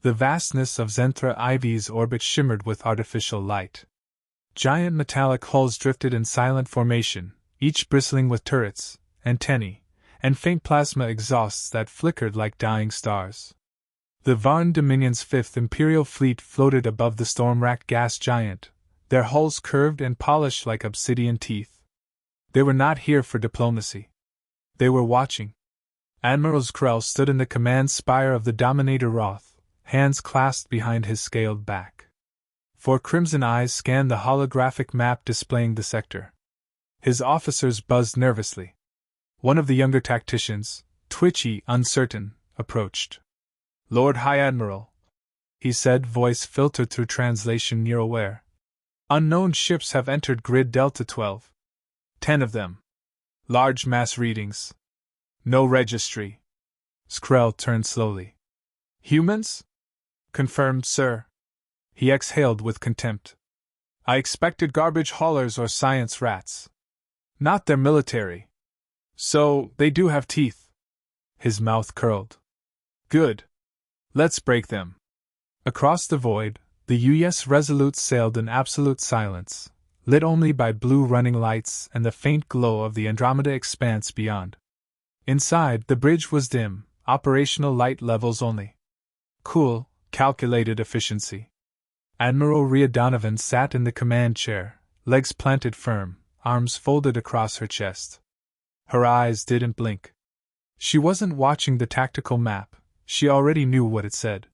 The vastness of Zenthra Ivy's orbit shimmered with artificial light. Giant metallic hulls drifted in silent formation, each bristling with turrets, antennae, and faint plasma exhausts that flickered like dying stars. The Varn Dominion's 5th Imperial Fleet floated above the storm-racked gas giant, their hulls curved and polished like obsidian teeth. They were not here for diplomacy. They were watching. Admiral Skrell stood in the command spire of the Dominator Roth, hands clasped behind his scaled back. 4 crimson eyes scanned the holographic map displaying the sector. His officers buzzed nervously. One of the younger tacticians, twitchy, uncertain, approached. "Lord High Admiral," he said, voice filtered through translation near-aware. "Unknown ships have entered grid Delta 12. 10 of them. Large mass readings. No registry." Skrell turned slowly. "Humans?" "Confirmed, sir." He exhaled with contempt. "I expected garbage haulers or science rats. Not their military. So, they do have teeth." His mouth curled. "Good. Let's break them." Across the void, the US Resolute sailed in absolute silence, lit only by blue running lights and the faint glow of the Andromeda expanse beyond. Inside, the bridge was dim, operational light levels only. Cool, calculated efficiency. Admiral Rhea Donovan sat in the command chair, legs planted firm, arms folded across her chest. Her eyes didn't blink. She wasn't watching the tactical map, she already knew what it said.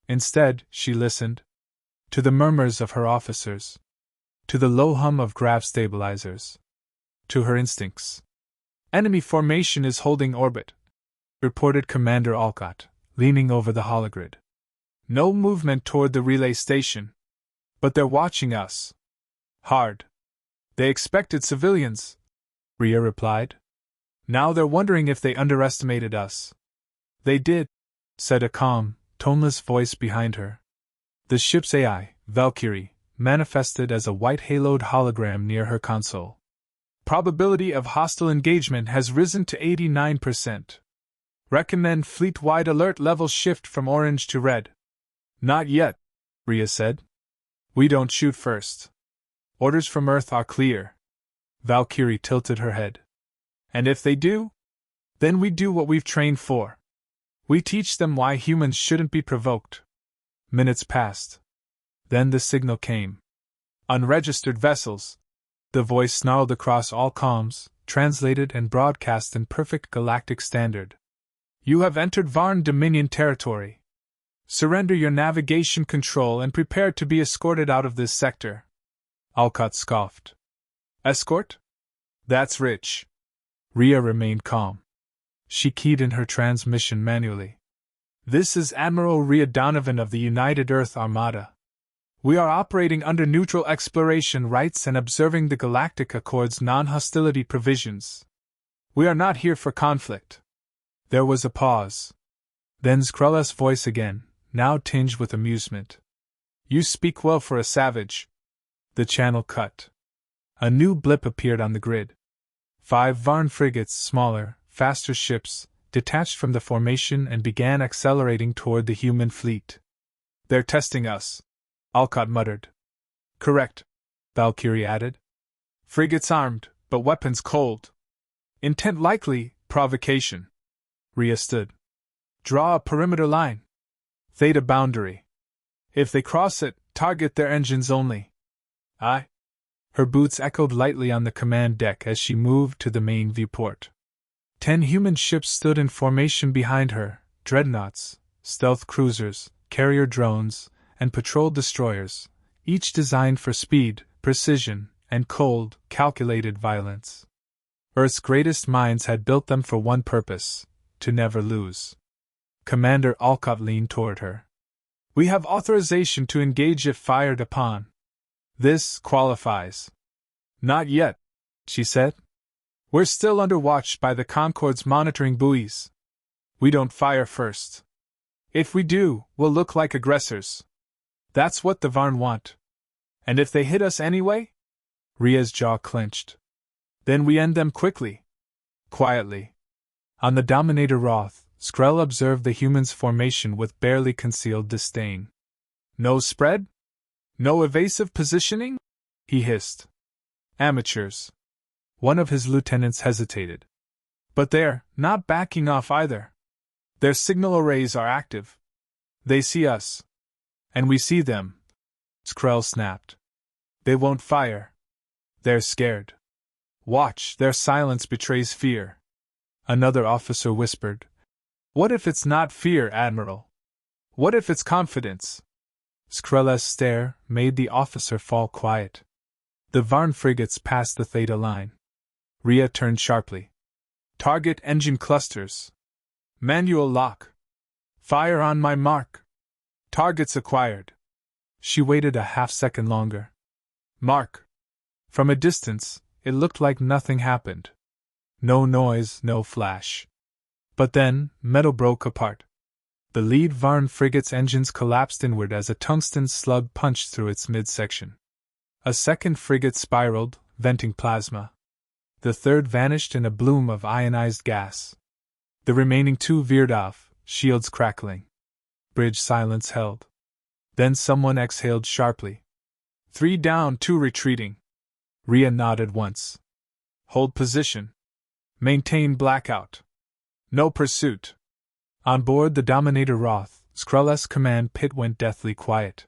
Instead, she listened. To the murmurs of her officers. To the low hum of grav stabilizers. To her instincts. "Enemy formation is holding orbit," reported Commander Alcott, leaning over the hologrid. "No movement toward the relay station. But they're watching us. Hard. They expected civilians," Rhea replied. "Now they're wondering if they underestimated us." "They did," said a calm, toneless voice behind her. The ship's AI, Valkyrie, manifested as a white haloed hologram near her console. "Probability of hostile engagement has risen to 89%. Recommend fleet-wide alert level shift from orange to red." "Not yet," Rhea said. "We don't shoot first. Orders from Earth are clear." Valkyrie tilted her head. "And if they do? Then we do what we've trained for. We teach them why humans shouldn't be provoked." Minutes passed. Then the signal came. "Unregistered vessels." The voice snarled across all comms, translated and broadcast in perfect galactic standard. "You have entered Varn Dominion territory. Surrender your navigation control and prepare to be escorted out of this sector." Alcott scoffed. "Escort? That's rich." Rhea remained calm. She keyed in her transmission manually. "This is Admiral Rhea Donovan of the United Earth Armada. We are operating under neutral exploration rights and observing the Galactic Accord's non-hostility provisions. We are not here for conflict." There was a pause. Then Skrull's voice again, now tinged with amusement. "You speak well for a savage." The channel cut. A new blip appeared on the grid. 5 Varn frigates, smaller, faster ships, detached from the formation and began accelerating toward the human fleet. "They're testing us," Alcott muttered. "Correct," Valkyrie added. "Frigates armed, but weapons cold. Intent likely, provocation." Rhea stood. "Draw a perimeter line. Theta boundary. If they cross it, target their engines only." "Aye." Her boots echoed lightly on the command deck as she moved to the main viewport. 10 human ships stood in formation behind her, dreadnoughts, stealth cruisers, carrier drones, and patrol destroyers, each designed for speed, precision, and cold, calculated violence. Earth's greatest minds had built them for one purpose: to never lose. Commander Alcott leaned toward her. "We have authorization to engage if fired upon. This qualifies." "Not yet," she said. "We're still under watch by the Concorde's monitoring buoys. We don't fire first. If we do, we'll look like aggressors. That's what the Varn want. And if they hit us anyway?" Rhea's jaw clenched. "Then we end them quickly." Quietly. On the Dominator Roth, Skrell observed the humans' formation with barely concealed disdain. No spread? No evasive positioning? He hissed. Amateurs. One of his lieutenants hesitated. But they're not backing off either. Their signal arrays are active. They see us. And we see them. Skrell snapped. They won't fire. They're scared. Watch, their silence betrays fear. Another officer whispered. What if it's not fear, Admiral? What if it's confidence? Skrell's stare made the officer fall quiet. The Varn frigates passed the Theta line. Rhea turned sharply. Target engine clusters. Manual lock. Fire on my mark. Targets acquired. She waited a half-second longer. Mark. From a distance, it looked like nothing happened. No noise, no flash. But then, metal broke apart. The lead Varn frigate's engines collapsed inward as a tungsten slug punched through its midsection. A second frigate spiraled, venting plasma. The third vanished in a bloom of ionized gas. The remaining two veered off, shields crackling. Bridge silence held. Then someone exhaled sharply. 3 down, 2 retreating. Rhea nodded once. Hold position. Maintain blackout. No pursuit. On board the Dominator Roth, Skrell's command pit went deathly quiet.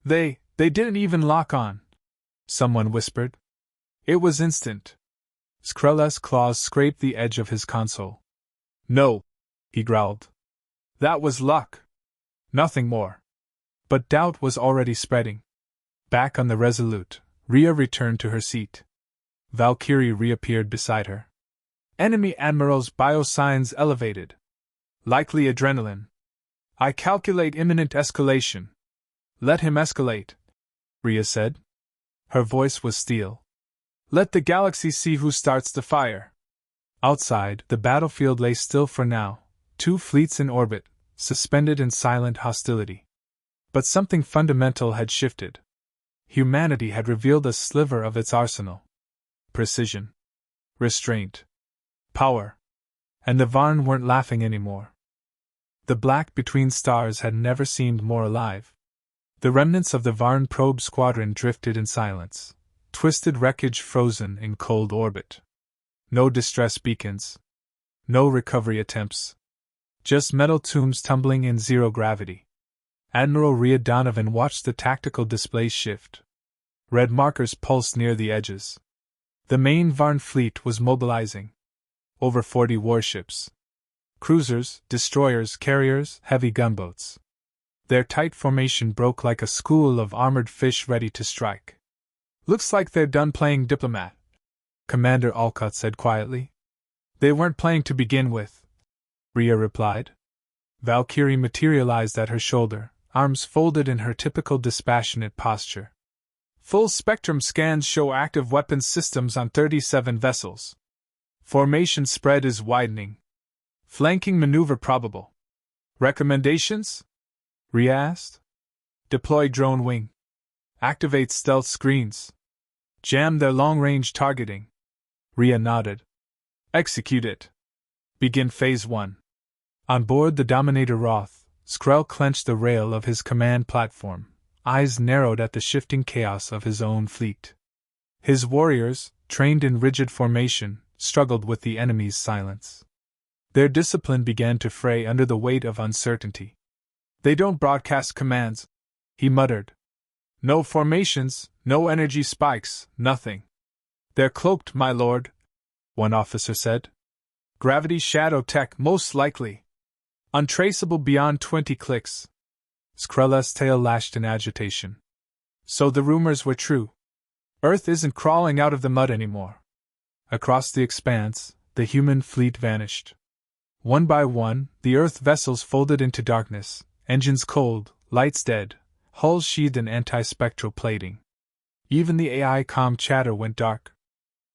They didn't even lock on. Someone whispered. It was instant. Skrell's claws scraped the edge of his console. No, he growled. That was luck. Nothing more. But doubt was already spreading. Back on the Resolute, Rhea returned to her seat. Valkyrie reappeared beside her. Enemy Admiral's biosigns elevated. Likely adrenaline. I calculate imminent escalation. Let him escalate, Rhea said. Her voice was steel. Let the galaxy see who starts the fire. Outside, the battlefield lay still for now, 2 fleets in orbit, suspended in silent hostility. But something fundamental had shifted. Humanity had revealed a sliver of its arsenal. Precision. Restraint. Power. And the Varn weren't laughing anymore. The black between stars had never seemed more alive. The remnants of the Varn probe squadron drifted in silence, twisted wreckage frozen in cold orbit. No distress beacons. No recovery attempts. Just metal tombs tumbling in zero gravity. Admiral Rhea Donovan watched the tactical displays shift. Red markers pulsed near the edges. The main Varn fleet was mobilizing. Over 40 warships. Cruisers, destroyers, carriers, heavy gunboats. Their tight formation broke like a school of armored fish ready to strike. Looks like they're done playing diplomat, Commander Alcott said quietly. They weren't playing to begin with, Rhea replied. Valkyrie materialized at her shoulder, arms folded in her typical dispassionate posture. Full spectrum scans show active weapons systems on 37 vessels. Formation spread is widening. Flanking maneuver probable. Recommendations? Rhea asked. Deploy drone wing. Activate stealth screens. Jam their long-range targeting. Rhea nodded. Execute it. Begin Phase 1. On board the Dominator Roth, Skrell clenched the rail of his command platform, eyes narrowed at the shifting chaos of his own fleet. His warriors, trained in rigid formation, struggled with the enemy's silence. Their discipline began to fray under the weight of uncertainty. They don't broadcast commands, he muttered. No formations, no energy spikes, nothing. They're cloaked, my lord, one officer said. Gravity shadow tech, most likely. Untraceable beyond 20 clicks. Skrell's tail lashed in agitation. So the rumors were true. Earth isn't crawling out of the mud anymore. Across the expanse, the human fleet vanished. One by one, the Earth vessels folded into darkness, engines cold, lights dead, hulls sheathed in anti-spectral plating. Even the AI comm chatter went dark.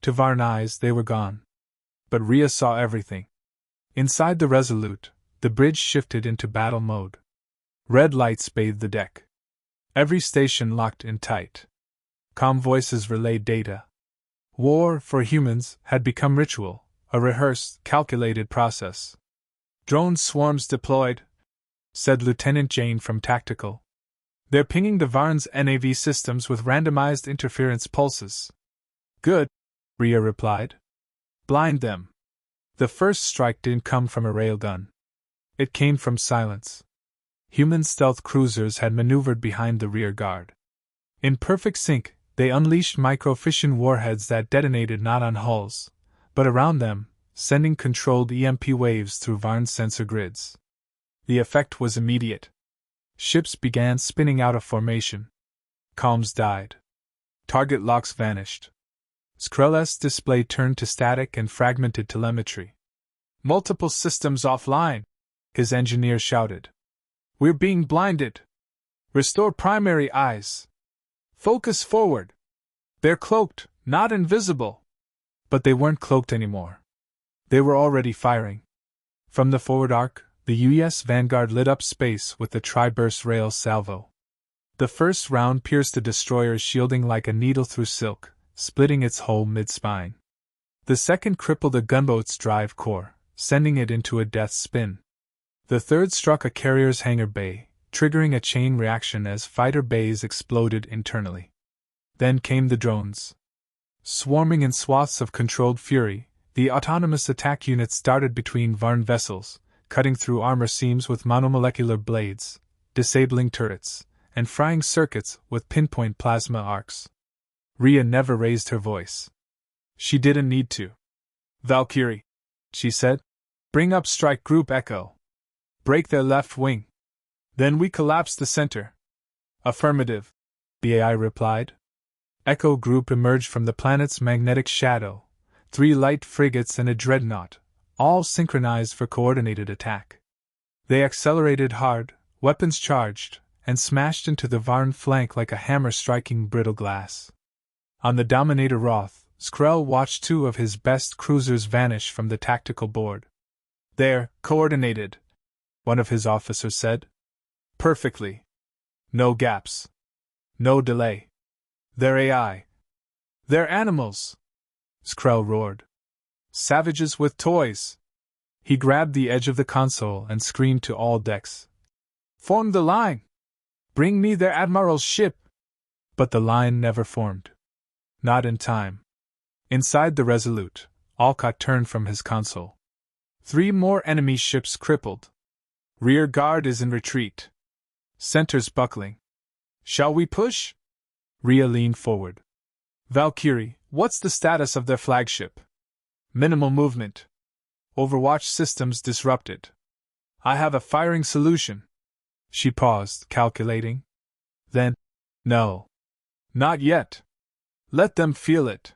To Varn eyes, they were gone. But Rhea saw everything. Inside the Resolute, the bridge shifted into battle mode. Red lights bathed the deck. Every station locked in tight. Comm voices relayed data. War, for humans, had become ritual, a rehearsed, calculated process. Drone swarms deployed, said Lieutenant Jane from Tactical. They're pinging the Varn's NAV systems with randomized interference pulses. Good, Rhea replied. Blind them. The first strike didn't come from a railgun. It came from silence. Human stealth cruisers had maneuvered behind the rear guard. In perfect sync, they unleashed micro-fission warheads that detonated not on hulls, but around them, sending controlled EMP waves through Varn's sensor grids. The effect was immediate. Ships began spinning out of formation. Comms died. Target locks vanished. Skrell's display turned to static and fragmented telemetry. Multiple systems offline, his engineer shouted. We're being blinded. Restore primary eyes. Focus forward. They're cloaked, not invisible. But they weren't cloaked anymore. They were already firing. From the forward arc, the U.S. Vanguard lit up space with the tri-burst rail salvo. The first round pierced the destroyer's shielding like a needle through silk, splitting its hull mid-spine. The second crippled a gunboat's drive core, sending it into a death spin. The third struck a carrier's hangar bay, triggering a chain reaction as fighter bays exploded internally. Then came the drones. Swarming in swaths of controlled fury, the autonomous attack units darted between Varn vessels, cutting through armor seams with monomolecular blades, disabling turrets, and frying circuits with pinpoint plasma arcs. Rhea never raised her voice. She didn't need to. Valkyrie, she said, bring up Strike Group Echo. Break their left wing. Then we collapse the center. Affirmative, the AI replied. Echo Group emerged from the planet's magnetic shadow, 3 light frigates and a dreadnought, all synchronized for coordinated attack. They accelerated hard, weapons charged, and smashed into the Varn flank like a hammer striking brittle glass. On the Dominator Roth, Skrell watched 2 of his best cruisers vanish from the tactical board. They're coordinated, one of his officers said. Perfectly. No gaps. No delay. They're AI. They're animals, Skrell roared. Savages with toys. He grabbed the edge of the console and screamed to all decks. Form the line! Bring me their admiral's ship! But the line never formed. Not in time. Inside the Resolute, Alcott turned from his console. 3 more enemy ships crippled. Rear guard is in retreat. Centers buckling. Shall we push? Rhea leaned forward. Valkyrie, what's the status of their flagship? Minimal movement. Overwatch systems disrupted. I have a firing solution. She paused, calculating. Then, no. Not yet. Let them feel it.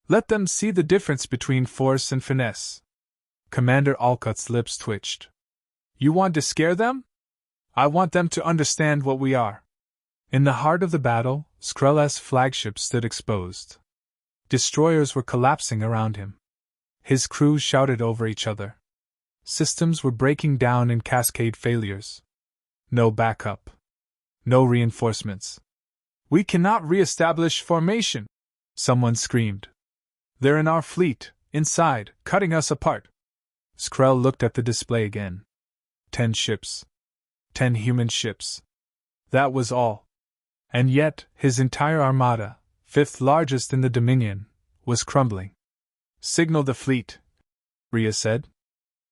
Let them see the difference between force and finesse. Commander Alcott's lips twitched. You want to scare them? I want them to understand what we are. In the heart of the battle, Skrell's flagship stood exposed. Destroyers were collapsing around him. His crews shouted over each other. Systems were breaking down in cascade failures. No backup. No reinforcements. We cannot re-establish formation, someone screamed. They're in our fleet, inside, cutting us apart. Skrell looked at the display again. 10 ships. 10 human ships. That was all. And yet, his entire armada, 5th largest in the Dominion, was crumbling. Signal the fleet, Rhea said.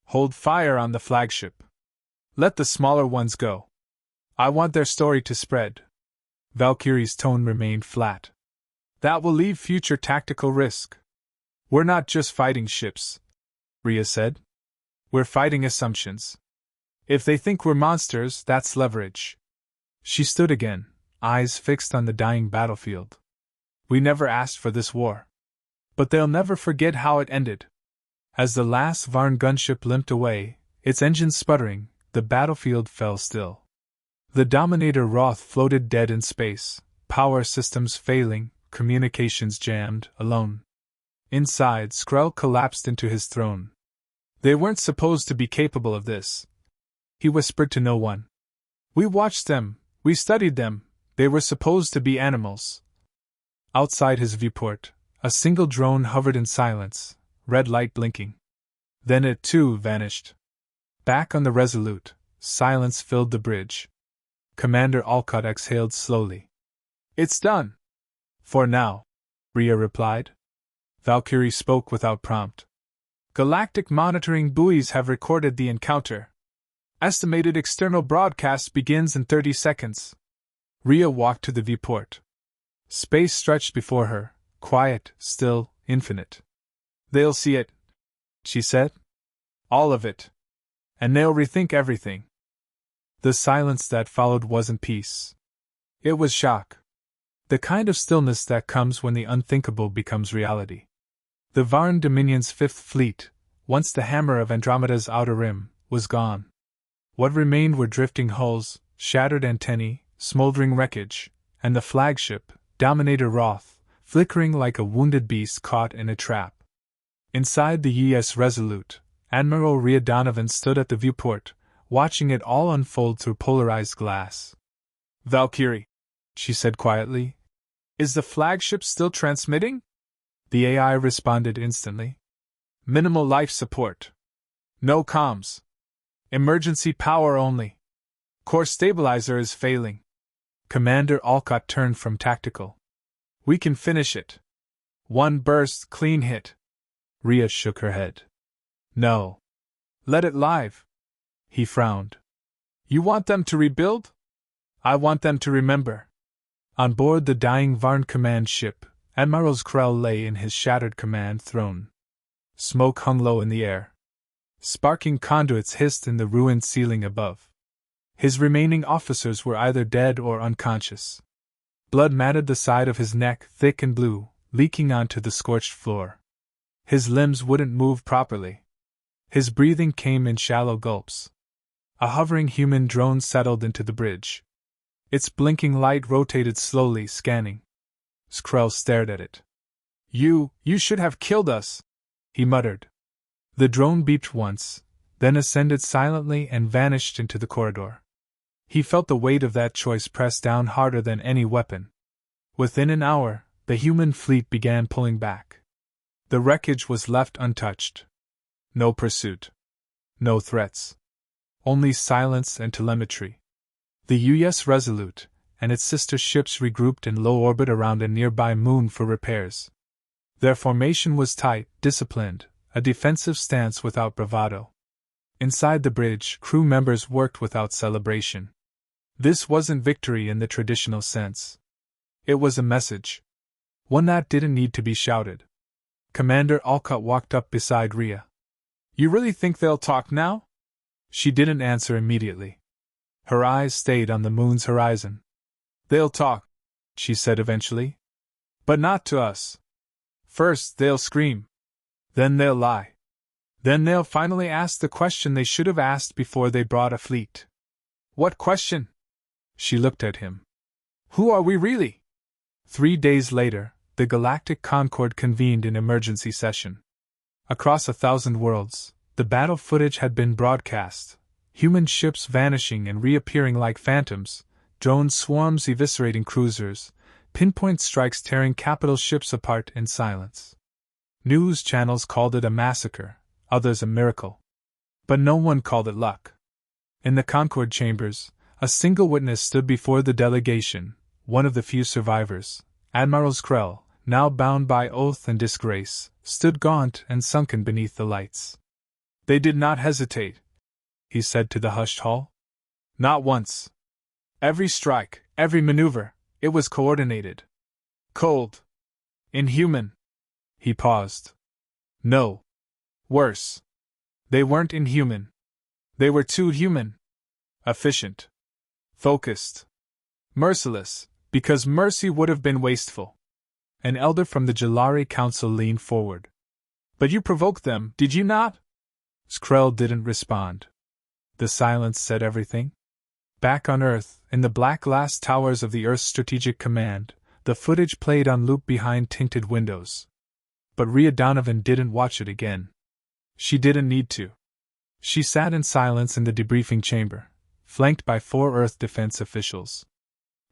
Hold fire on the flagship. Let the smaller ones go. I want their story to spread. Valkyrie's tone remained flat. That will leave future tactical risk. We're not just fighting ships, Rhea said. We're fighting assumptions. If they think we're monsters, that's leverage. She stood again, eyes fixed on the dying battlefield. We never asked for this war. But they'll never forget how it ended. As the last Varn gunship limped away, its engines sputtering, the battlefield fell still. The Dominator Roth floated dead in space, power systems failing, communications jammed, alone. Inside, Skrell collapsed into his throne. They weren't supposed to be capable of this. He whispered to no one. We watched them, we studied them, they were supposed to be animals. Outside his viewport, a single drone hovered in silence, red light blinking. Then it too vanished. Back on the Resolute, silence filled the bridge. Commander Alcott exhaled slowly. It's done. For now, Rhea replied. Valkyrie spoke without prompt. Galactic monitoring buoys have recorded the encounter. Estimated external broadcast begins in 30 seconds. Rhea walked to the viewport. Space stretched before her, quiet, still, infinite. They'll see it, she said. All of it. And they'll rethink everything. The silence that followed wasn't peace. It was shock. The kind of stillness that comes when the unthinkable becomes reality. The Varn Dominion's Fifth Fleet, once the hammer of Andromeda's outer rim, was gone. What remained were drifting hulls, shattered antennae, smoldering wreckage, and the flagship, Dominator Roth, flickering like a wounded beast caught in a trap. Inside the U.S. Resolute, Admiral Rhea Donovan stood at the viewport, watching it all unfold through polarized glass. Valkyrie, she said quietly, is the flagship still transmitting? The AI responded instantly. Minimal life support. No comms. Emergency power only. Core stabilizer is failing. Commander Alcott turned from tactical. We can finish it. One burst, clean hit. Rhea shook her head. No. Let it live. He frowned. You want them to rebuild? I want them to remember. On board the dying Varn command ship, Admiral Krell lay in his shattered command throne. Smoke hung low in the air. Sparking conduits hissed in the ruined ceiling above. His remaining officers were either dead or unconscious. Blood matted the side of his neck, thick and blue, leaking onto the scorched floor. His limbs wouldn't move properly. His breathing came in shallow gulps. A hovering human drone settled into the bridge. Its blinking light rotated slowly, scanning. Skrell stared at it. You should have killed us, he muttered. The drone beeped once, then ascended silently and vanished into the corridor. He felt the weight of that choice press down harder than any weapon. Within an hour, the human fleet began pulling back. The wreckage was left untouched. No pursuit. No threats. Only silence and telemetry. The U.S. Resolute and its sister ships regrouped in low orbit around a nearby moon for repairs. Their formation was tight, disciplined, a defensive stance without bravado. Inside the bridge, crew members worked without celebration. This wasn't victory in the traditional sense. It was a message. One that didn't need to be shouted. Commander Alcott walked up beside Rhea. You really think they'll talk now? She didn't answer immediately. Her eyes stayed on the moon's horizon. They'll talk, she said eventually. But not to us. First they'll scream. Then they'll lie. Then they'll finally ask the question they should have asked before they brought a fleet. What question? She looked at him. Who are we really? 3 days later, the Galactic Concord convened in emergency session. Across 1,000 worlds, the battle footage had been broadcast. Human ships vanishing and reappearing like phantoms, drone swarms eviscerating cruisers, pinpoint strikes tearing capital ships apart in silence. News channels called it a massacre, others a miracle. But no one called it luck. In the Concord chambers, a single witness stood before the delegation, one of the few survivors. Admiral Krell, now bound by oath and disgrace, stood gaunt and sunken beneath the lights. They did not hesitate, he said to the hushed hall. Not once. Every strike, every maneuver, it was coordinated. Cold. Inhuman. He paused. No. Worse. They weren't inhuman. They were too human. Efficient. Focused. Merciless, because mercy would have been wasteful. An elder from the Jalari Council leaned forward. But you provoked them, did you not? Skrell didn't respond. The silence said everything. Back on Earth, in the black glass towers of the Earth's Strategic Command, the footage played on loop behind tinted windows. But Rhea Donovan didn't watch it again. She didn't need to. She sat in silence in the debriefing chamber, flanked by 4 Earth defense officials.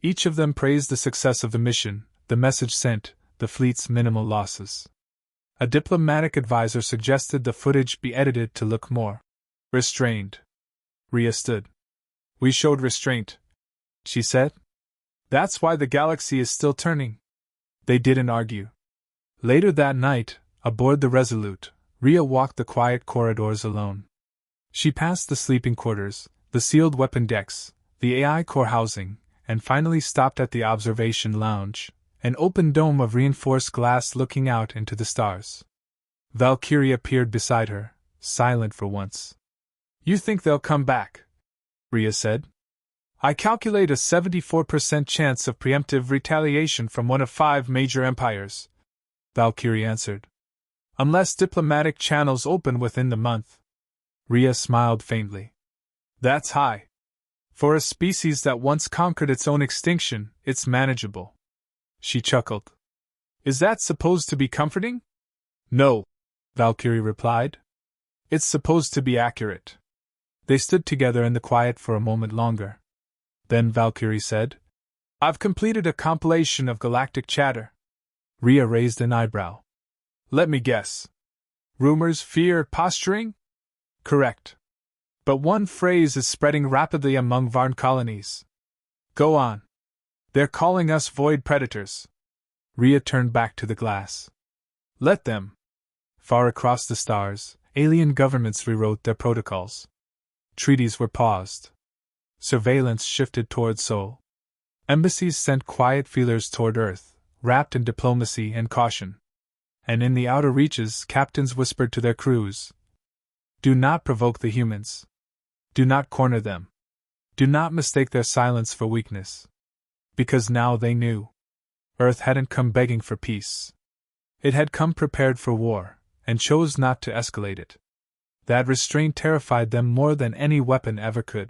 Each of them praised the success of the mission, the message sent, the fleet's minimal losses. A diplomatic advisor suggested the footage be edited to look more Restrained. Rhea stood. We showed restraint, she said. That's why the galaxy is still turning. They didn't argue. Later that night, aboard the Resolute, Rhea walked the quiet corridors alone. She passed the sleeping quarters, the sealed weapon decks, the AI core housing, and finally stopped at the observation lounge, an open dome of reinforced glass looking out into the stars. Valkyrie appeared beside her, silent for once. You think they'll come back? Rhea said. I calculate a 74% chance of preemptive retaliation from one of 5 major empires, Valkyrie answered. Unless diplomatic channels open within the month. Rhea smiled faintly. That's high. For a species that once conquered its own extinction, it's manageable. She chuckled. Is that supposed to be comforting? No, Valkyrie replied. It's supposed to be accurate. They stood together in the quiet for a moment longer. Then Valkyrie said, I've completed a compilation of galactic chatter. Rhea raised an eyebrow. Let me guess. Rumors, fear, posturing? Correct. But one phrase is spreading rapidly among Varn colonies. Go on. They're calling us void predators. Rhea turned back to the glass. Let them. Far across the stars, alien governments rewrote their protocols. Treaties were paused. Surveillance shifted toward Sol. Embassies sent quiet feelers toward Earth, wrapped in diplomacy and caution. And in the outer reaches, captains whispered to their crews, do not provoke the humans. Do not corner them. Do not mistake their silence for weakness. Because now they knew. Earth hadn't come begging for peace. It had come prepared for war, and chose not to escalate it. That restraint terrified them more than any weapon ever could.